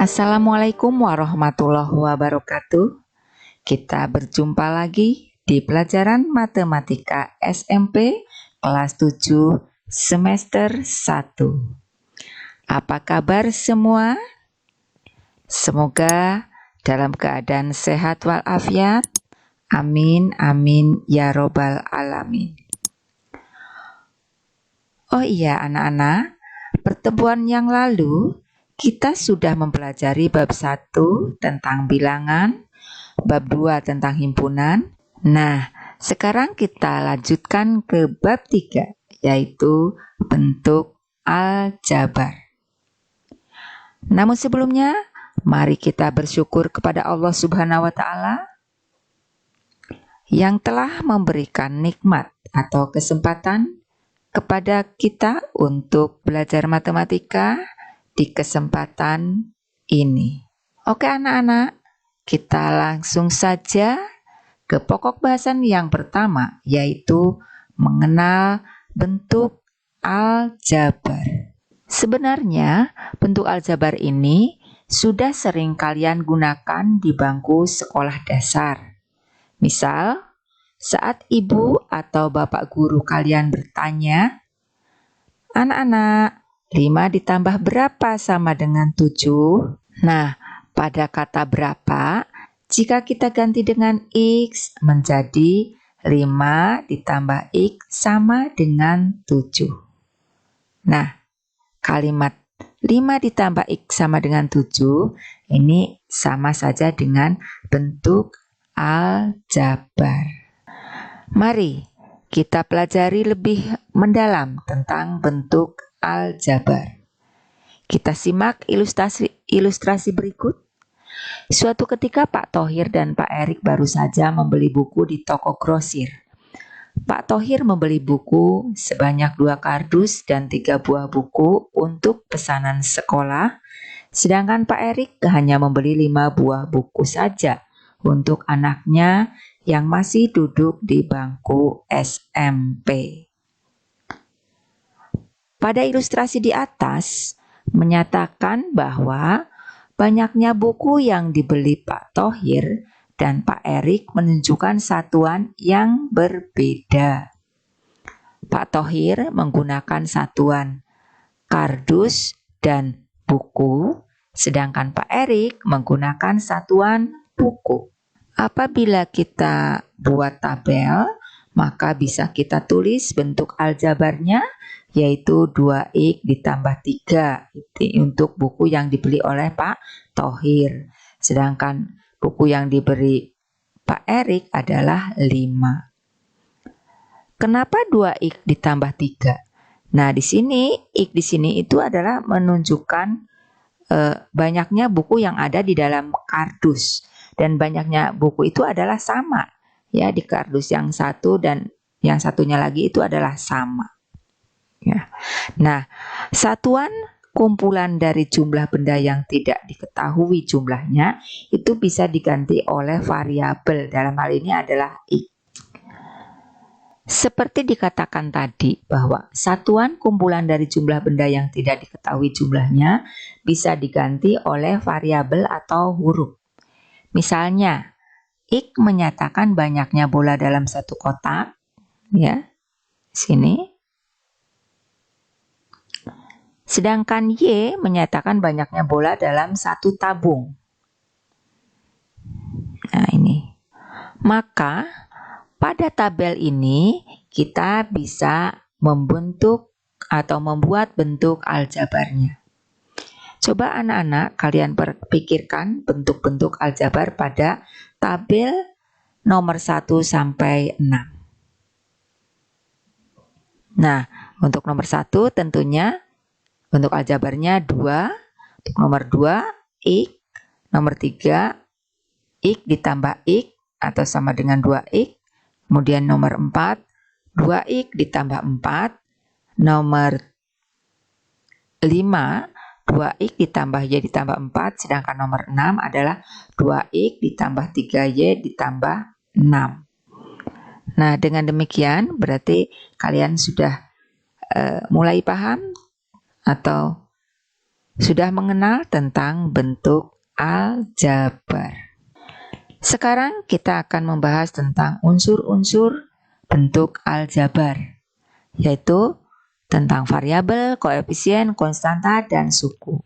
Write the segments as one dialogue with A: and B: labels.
A: Assalamualaikum warahmatullahi wabarakatuh. Kita berjumpa lagi di pelajaran matematika SMP kelas 7 semester 1. Apa kabar semua? Semoga dalam keadaan sehat walafiat. Amin amin ya robbal alamin. Oh iya anak-anak, pertemuan yang lalu kita sudah mempelajari bab 1 tentang bilangan, bab 2 tentang himpunan. Nah, sekarang kita lanjutkan ke bab 3, yaitu bentuk aljabar. Namun sebelumnya, mari kita bersyukur kepada Allah Subhanahu wa Ta'ala yang telah memberikan nikmat atau kesempatan kepada kita untuk belajar matematika di kesempatan ini. Oke anak-anak, kita langsung saja ke pokok bahasan yang pertama, yaitu mengenal bentuk aljabar. Sebenarnya bentuk aljabar ini sudah sering kalian gunakan di bangku sekolah dasar. Misal, saat ibu atau bapak guru kalian bertanya, "Anak-anak, 5 ditambah berapa sama dengan 7?" Nah, pada kata berapa, jika kita ganti dengan X menjadi 5 ditambah X sama dengan 7. Nah, kalimat 5 ditambah X sama dengan 7 ini sama saja dengan bentuk aljabar. Mari kita pelajari lebih mendalam tentang bentuk aljabar. Kita simak ilustrasi berikut. Suatu ketika Pak Thohir dan Pak Erik baru saja membeli buku di toko grosir. Pak Thohir membeli buku sebanyak 2 kardus dan 3 buah buku untuk pesanan sekolah, sedangkan Pak Erik hanya membeli 5 buah buku saja untuk anaknya yang masih duduk di bangku SMP. Pada ilustrasi di atas menyatakan bahwa banyaknya buku yang dibeli Pak Thohir dan Pak Erik menunjukkan satuan yang berbeda. Pak Thohir menggunakan satuan kardus dan buku, sedangkan Pak Erik menggunakan satuan buku. Apabila kita buat tabel, maka bisa kita tulis bentuk aljabarnya, yaitu 2X ditambah 3 untuk buku yang dibeli oleh Pak Thohir. Sedangkan buku yang diberi Pak Erik adalah 5. Kenapa 2X ditambah 3? Nah, di sini X di sini itu adalah menunjukkan banyaknya buku yang ada di dalam kardus. Dan banyaknya buku itu adalah sama. Ya, di kardus yang satu dan yang satunya lagi itu adalah sama. Ya. Nah, satuan kumpulan dari jumlah benda yang tidak diketahui jumlahnya itu bisa diganti oleh variabel. Dalam hal ini adalah X. Seperti dikatakan tadi bahwa satuan kumpulan dari jumlah benda yang tidak diketahui jumlahnya bisa diganti oleh variabel atau huruf. Misalnya, X menyatakan banyaknya bola dalam satu kotak, ya, sini. Sedangkan Y menyatakan banyaknya bola dalam satu tabung. Nah, ini. Maka, pada tabel ini kita bisa membentuk atau membuat bentuk aljabarnya. Coba anak-anak kalian pikirkan bentuk-bentuk aljabar pada tabel nomor 1 sampai 6. Nah, untuk nomor 1 tentunya bentuk aljabarnya 2, untuk nomor 2 X, nomor 3 X ditambah X atau sama dengan 2X, kemudian nomor 4 2X ditambah 4, nomor 5 2X ditambah Y ditambah 4, sedangkan nomor 6 adalah 2X ditambah 3Y ditambah 6. Nah, dengan demikian berarti kalian sudah mulai paham atau Sudah mengenal tentang bentuk aljabar. Sekarang kita akan membahas tentang unsur-unsur bentuk aljabar, yaitu tentang variabel, koefisien, konstanta, dan suku.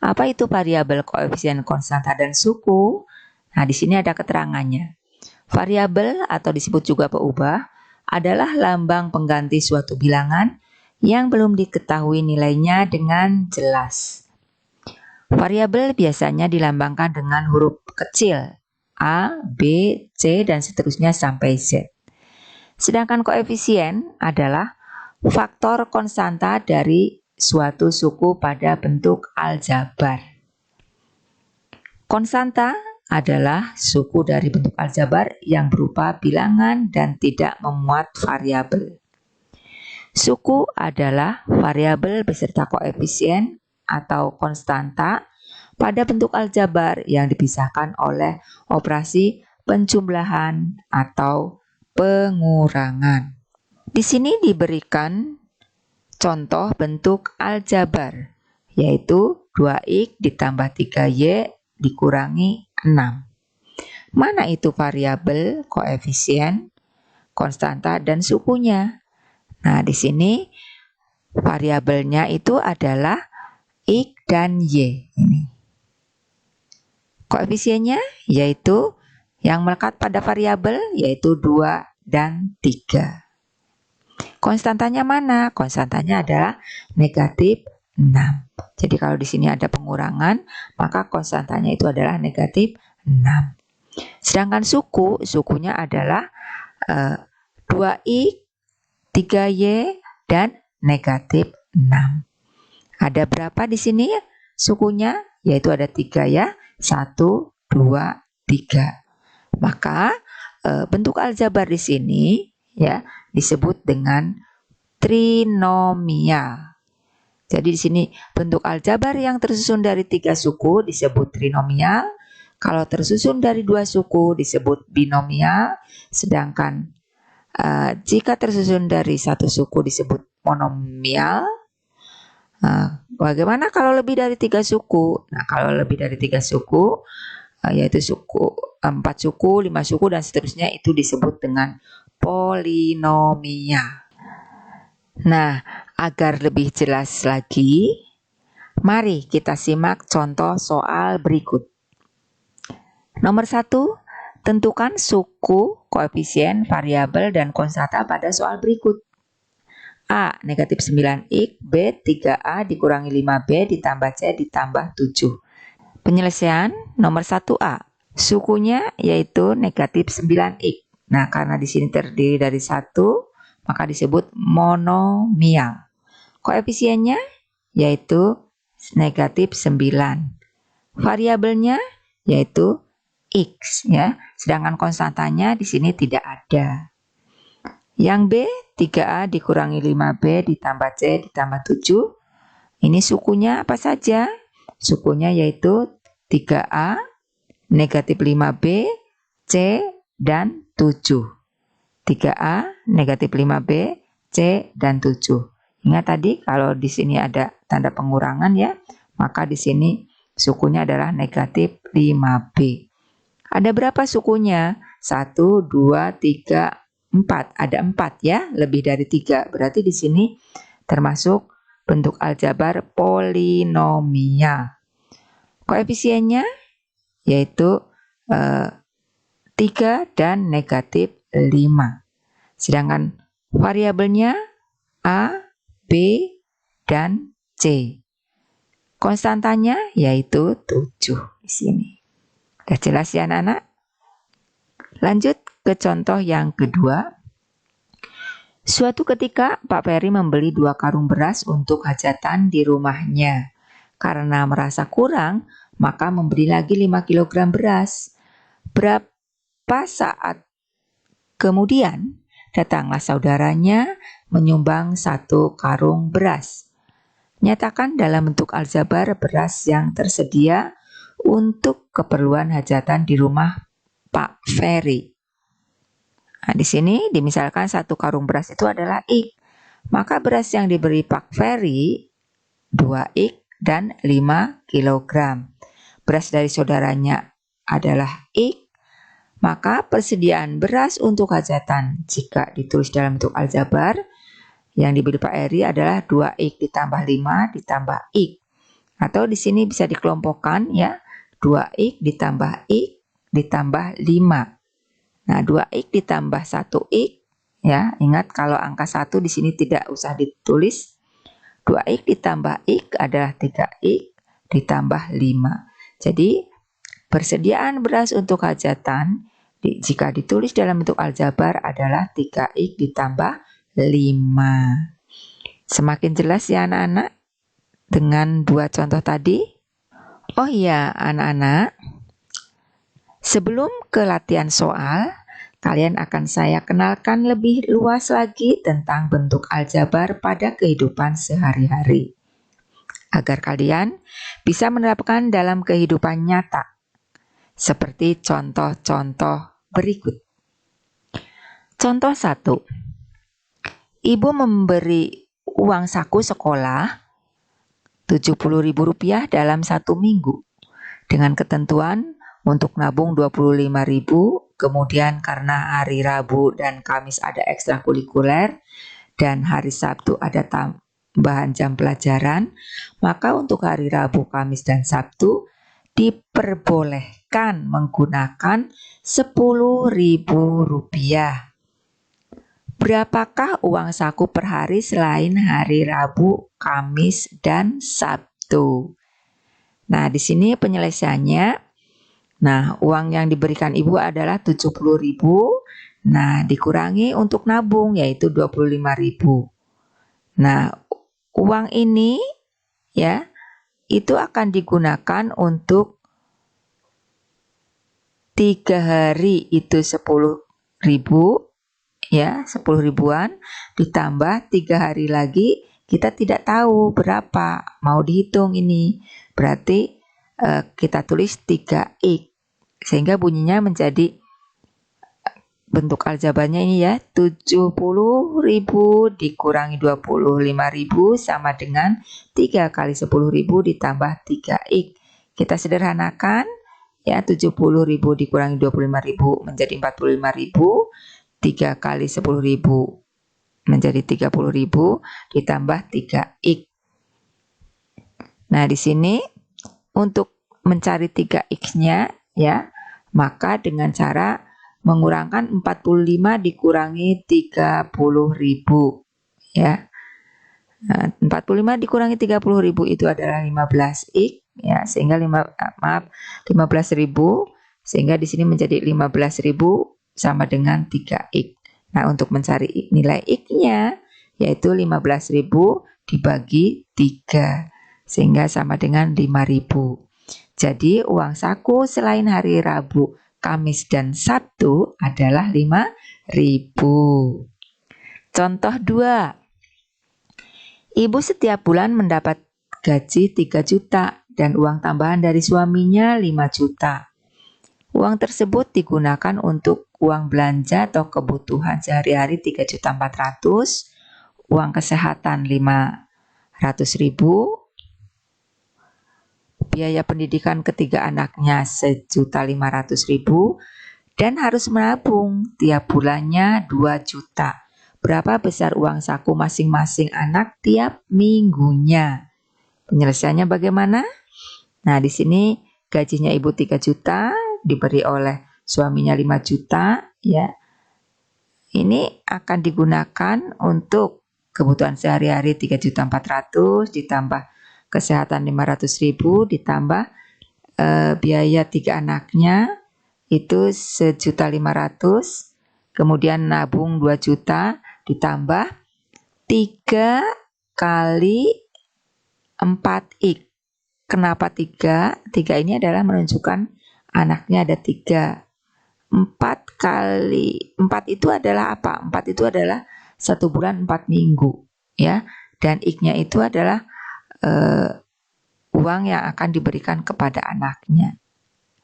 A: Apa itu variabel, koefisien, konstanta, dan suku? Nah, di sini ada keterangannya. Variabel atau disebut juga peubah adalah lambang pengganti suatu bilangan yang belum diketahui nilainya dengan jelas. Variabel biasanya dilambangkan dengan huruf kecil A, B, C, dan seterusnya sampai Z. Sedangkan koefisien adalah faktor konstanta dari suatu suku pada bentuk aljabar. Konstanta adalah suku dari bentuk aljabar yang berupa bilangan dan tidak memuat variabel. Suku adalah variabel beserta koefisien atau konstanta pada bentuk aljabar yang dipisahkan oleh operasi penjumlahan atau pengurangan. Di sini diberikan contoh bentuk aljabar, yaitu 2x ditambah 3y dikurangi 6. Mana itu variabel, koefisien, konstanta, dan sukunya? Nah, di sini variabelnya itu adalah x dan y. Ini. Koefisiennya yaitu yang melekat pada variabel yaitu 2 dan 3. Konstantanya mana? Konstantanya adalah negatif 6. Jadi kalau di sini ada pengurangan, maka konstantanya itu adalah negatif 6. Sedangkan sukunya adalah 2x, 3y, dan negatif 6. Ada berapa di sini ya sukunya? Yaitu ada 3 ya. 1, 2, 3. Maka bentuk aljabar di sini ya disebut dengan trinomial. Jadi di sini bentuk aljabar yang tersusun dari 3 suku disebut trinomial. Kalau tersusun dari 2 suku disebut binomial. Sedangkan jika tersusun dari 1 suku disebut monomial. Bagaimana kalau lebih dari 3 suku? Nah, kalau lebih dari 3 suku, yaitu 4 suku, 5 suku, dan seterusnya itu disebut dengan polinomial. Nah, agar lebih jelas lagi, mari kita simak contoh soal berikut. Nomor 1, tentukan suku, koefisien, variabel, dan konstanta pada soal berikut. A, negatif 9x, B, 3A dikurangi 5B ditambah C ditambah 7. Penyelesaian nomor 1A. Sukunya yaitu negatif 9x. Nah, karena di sini terdiri dari 1, maka disebut monomial. Koefisiennya yaitu negatif 9. Variabelnya yaitu x ya. Sedangkan konstantanya di sini tidak ada. Yang B, 3A dikurangi 5B ditambah C ditambah 7. Ini sukunya apa saja? Sukunya yaitu 3A, negatif 5B, C, dan 7. 3A, negatif 5B, C, dan 7. Ingat tadi kalau di sini ada tanda pengurangan ya, maka di sini sukunya adalah negatif 5B. Ada berapa sukunya? 1, 2, 3, 4. Ada 4 ya, lebih dari 3. Berarti di sini termasuk bentuk aljabar polinomial. Koefisiennya yaitu 3 dan negatif 5. Sedangkan variabelnya A, B, dan C. Konstantanya yaitu 7 di sini. Sudah jelas ya anak-anak? Lanjut ke contoh yang kedua. Suatu ketika Pak Ferry membeli 2 karung beras untuk hajatan di rumahnya. Karena merasa kurang, maka membeli lagi 5 kg beras. Berapa saat kemudian datanglah saudaranya menyumbang 1 karung beras. Nyatakan dalam bentuk aljabar beras yang tersedia untuk keperluan hajatan di rumah Pak Ferry. Nah, di sini dimisalkan 1 karung beras itu adalah X. Maka beras yang diberi Pak Ferry 2X dan 5 kilogram. Beras dari saudaranya adalah X, maka persediaan beras untuk hajatan jika ditulis dalam bentuk aljabar yang diberi Pak Eri adalah 2X ditambah 5 ditambah X. Atau di sini bisa dikelompokkan ya, 2X ditambah X ditambah 5. Nah, 2X ditambah 1X ya, ingat kalau angka 1 di sini tidak usah ditulis. 2X ditambah X adalah 3X ditambah 5. Jadi, persediaan beras untuk hajatan jika ditulis dalam bentuk aljabar adalah 3X ditambah 5. Semakin jelas ya anak-anak dengan 2 contoh tadi? Oh iya anak-anak, sebelum ke latihan soal, kalian akan saya kenalkan lebih luas lagi tentang bentuk aljabar pada kehidupan sehari-hari, agar kalian bisa menerapkan dalam kehidupan nyata, seperti contoh-contoh berikut. Contoh 1. Ibu memberi uang saku sekolah Rp70.000 dalam 1 minggu, dengan ketentuan untuk nabung 25.000, kemudian karena hari Rabu dan Kamis ada ekstrakurikuler dan hari Sabtu ada tambahan jam pelajaran, maka untuk hari Rabu, Kamis, dan Sabtu diperbolehkan menggunakan Rp10.000. Berapakah uang saku per hari selain hari Rabu, Kamis, dan Sabtu? Nah, di sini penyelesaiannya. Nah, uang yang diberikan ibu adalah 70.000. Nah, dikurangi untuk nabung yaitu 25.000. Nah, uang ini ya, itu akan digunakan untuk 3 hari itu 10.000 ya, 10.000-an ditambah 3 hari lagi kita tidak tahu berapa, mau dihitung ini. Berarti kita tulis 3X sehingga bunyinya menjadi bentuk aljabarnya ini ya, 70.000 dikurangi 25.000 sama dengan 3 kali 10.000 ditambah 3X. Kita sederhanakan ya, 70.000 dikurangi 25.000 menjadi 45.000. 3 kali 10.000 menjadi 30.000 ditambah 3X. Nah, di sini untuk mencari 3X-nya ya, maka dengan cara mengurangkan 45 dikurangi 30.000 ya. Nah, 45 dikurangi 30.000 itu adalah 15X ya, sehingga 15.000 sehingga di sini menjadi 15.000 sama dengan 3X. Nah, untuk mencari nilai X-nya yaitu 15.000 dibagi 3 sehingga sama dengan 5.000. Jadi uang saku selain hari Rabu, Kamis, dan Sabtu adalah 5.000. Contoh 2. Ibu setiap bulan mendapat gaji 3 juta dan uang tambahan dari suaminya 5 juta. Uang tersebut digunakan untuk uang belanja atau kebutuhan sehari-hari 3.400.000, uang kesehatan 500.000, biaya pendidikan ketiga anaknya 1.500.000, dan harus menabung tiap bulannya 2 juta. Berapa besar uang saku masing-masing anak tiap minggunya? Penyelesaiannya bagaimana? Nah, di sini gajinya ibu 3 juta, diberi oleh suaminya 5 juta ya. Ini akan digunakan untuk kebutuhan sehari-hari 3.400.000 ditambah kesehatan 500.000 ditambah biaya 3 anaknya itu 1.500.000, kemudian nabung 2 juta ditambah 3 kali 4X. Kenapa 3? 3 ini adalah menunjukkan anaknya ada 3. 4 kali 4 itu adalah apa? 4 itu adalah 1 bulan 4 minggu ya. Dan X-nya itu adalah uang yang akan diberikan kepada anaknya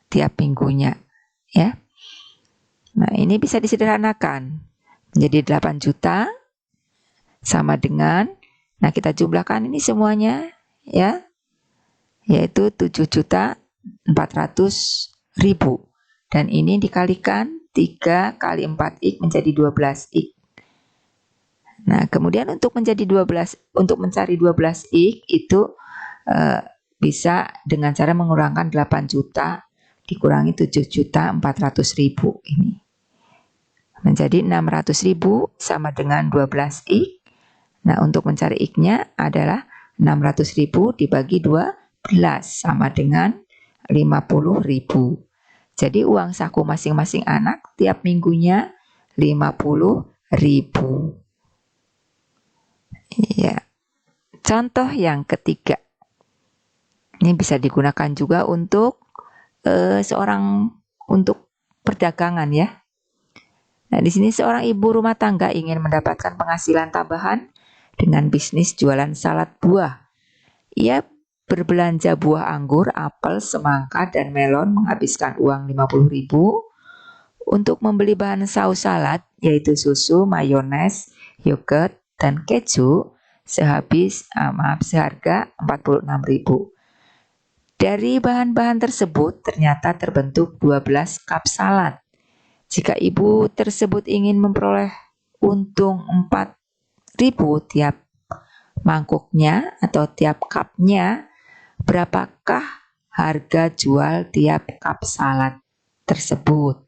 A: tiap minggunya ya. Nah, ini bisa disederhanakan menjadi 8 juta sama dengan, nah kita jumlahkan ini semuanya ya. yaitu 7.400.000. Dan ini dikalikan 3 kali 4x menjadi 12x. Nah, kemudian untuk mencari 12x itu bisa dengan cara mengurangkan 8 juta dikurangi 7.400.000 ini. Menjadi 600.000 sama dengan 12x. Nah, untuk mencari x-nya adalah 600.000 dibagi 12 sama dengan 50.000. Jadi uang saku masing-masing anak tiap minggunya 50.000. Ya. Contoh yang ketiga. Ini bisa digunakan juga untuk untuk perdagangan ya. Nah, di sini seorang ibu rumah tangga ingin mendapatkan penghasilan tambahan dengan bisnis jualan salad buah. Ia berbelanja buah anggur, apel, semangka, dan melon menghabiskan uang 50.000 untuk membeli bahan saus salad yaitu susu, mayones, yogurt, dan keju seharga 46.000. Dari bahan-bahan tersebut ternyata terbentuk 12 cup salad. Jika ibu tersebut ingin memperoleh untung 4.000 tiap mangkuknya atau tiap cupnya, berapakah harga jual tiap cup salad tersebut?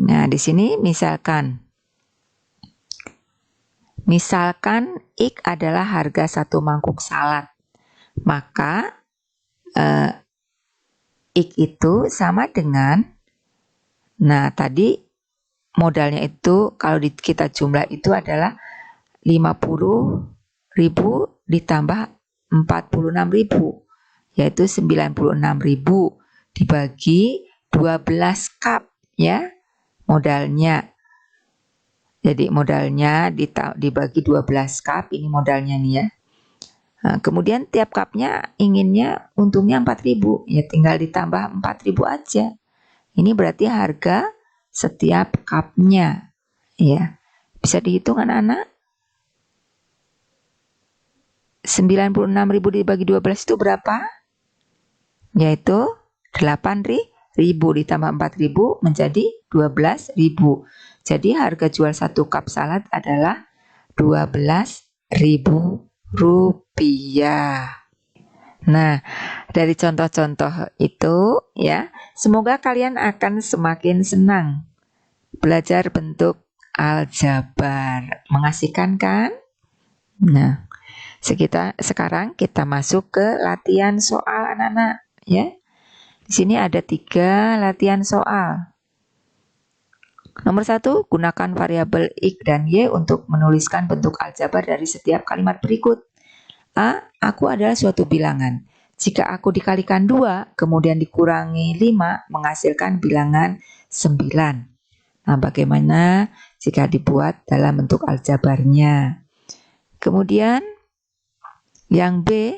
A: Nah, di sini misalkan X adalah harga satu mangkuk salad, maka X itu sama dengan, nah tadi modalnya itu kalau kita jumlah itu adalah 50.000 ditambah 46.000, yaitu 96.000 dibagi 12 cup ya modalnya. Jadi modalnya dibagi 12 cup, ini modalnya nih ya. Nah, kemudian tiap cupnya inginnya untungnya 4.000, ya tinggal ditambah 4.000 aja. Ini berarti harga setiap cupnya ya. Bisa dihitung anak-anak? 96.000 dibagi 12 itu berapa? Yaitu 8.000 ditambah 4.000 menjadi 12.000. Jadi harga jual satu cup salad adalah 12.000 rupiah. Nah, dari contoh-contoh itu ya, semoga kalian akan semakin senang belajar bentuk aljabar. Mengasihkan kan? Nah, sekarang kita masuk ke latihan soal anak-anak ya. Di sini ada 3 latihan soal. Nomor 1, gunakan variabel X dan Y untuk menuliskan bentuk aljabar dari setiap kalimat berikut. A, aku adalah suatu bilangan. Jika aku dikalikan 2, kemudian dikurangi 5, menghasilkan bilangan 9. Nah, bagaimana jika dibuat dalam bentuk aljabarnya? Kemudian, yang B,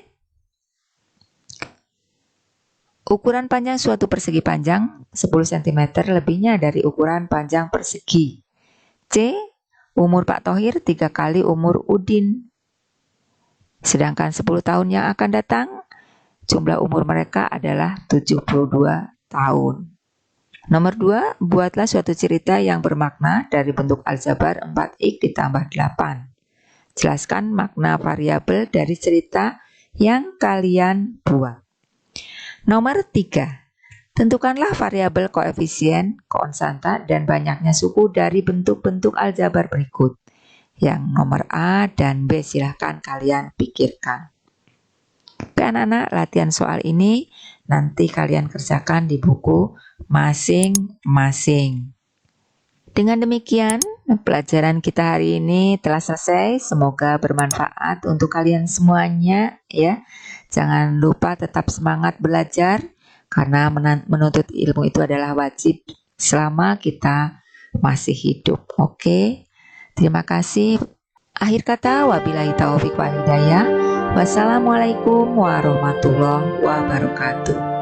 A: ukuran panjang suatu persegi panjang 10 cm lebihnya dari ukuran panjang persegi. C, umur Pak Thohir 3 kali umur Udin. Sedangkan 10 tahun yang akan datang, jumlah umur mereka adalah 72 tahun. Nomor 2, buatlah suatu cerita yang bermakna dari bentuk aljabar 4x ditambah 8. Jelaskan makna variabel dari cerita yang kalian buat. Nomor 3, tentukanlah variabel koefisien, konstanta, dan banyaknya suku dari bentuk-bentuk aljabar berikut. Yang nomor A dan B silahkan kalian pikirkan. Oke anak-anak, latihan soal ini nanti kalian kerjakan di buku masing-masing. Dengan demikian, pelajaran kita hari ini telah selesai. Semoga bermanfaat untuk kalian semuanya ya. Jangan lupa tetap semangat belajar karena menuntut ilmu itu adalah wajib selama kita masih hidup. Oke. Terima kasih. Akhir kata, wabillahi taufik wal hidayah. Wassalamualaikum warahmatullahi wabarakatuh.